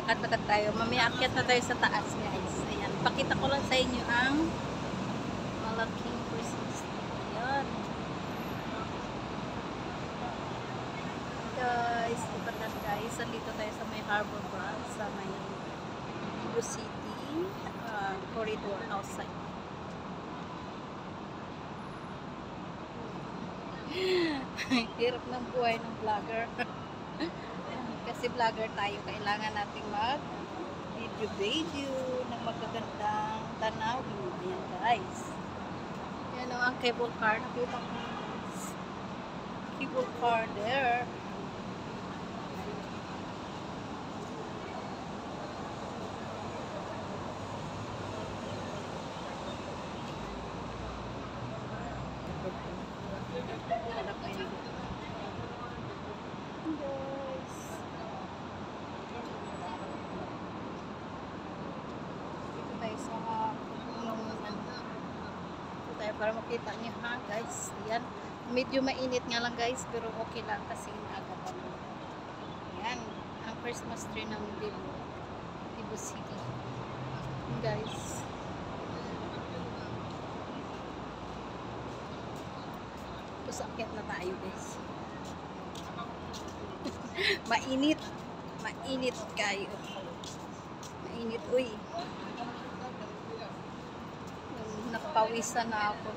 Lakad-lakad tayo. Mamaya akyat na tayo sa taas, guys. Ayan. Pakita ko lang sa inyo ang malaking Christmas tree. Ayan. Guys, ibadat guys. Andito tayo sa may Harbor Branch, sa may Cebu City corridor outside. Hirap ng buhay ng vlogger. Kasi vlogger tayo, kailangan natin mag video ng magagandang tanawin. Ayan guys. Yan ang cable car. Nakita ko. Cable car there. Para makita niyo ha guys. Ayan. Medyo mainit nga lang guys, pero okay lang kasi inaga pa. Ayan. Ang Christmas tree ng Cebu City. Guys. Tapos akyat na tayo guys. Mainit. Mainit kayo. Mainit. Uy. Nakapawisan na ako.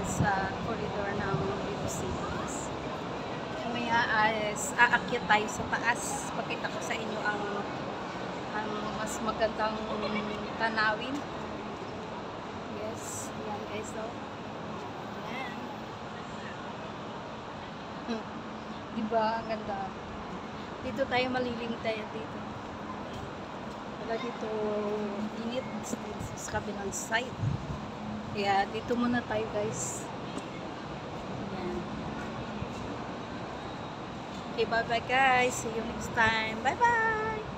Sa corridor ng Cebu City. Mamaya aakyat tayo sa taas. Pakita ko sa inyo ang mas magandang tanawin. Yes, yan guys. So, yan. Diba? Ang ganda. Dito tayo malilim tayo dito. Wala dito init sa kabilang side. Kaya dito muna tayo guys. Ayan. Okay, bye bye guys. See you next time. Bye bye.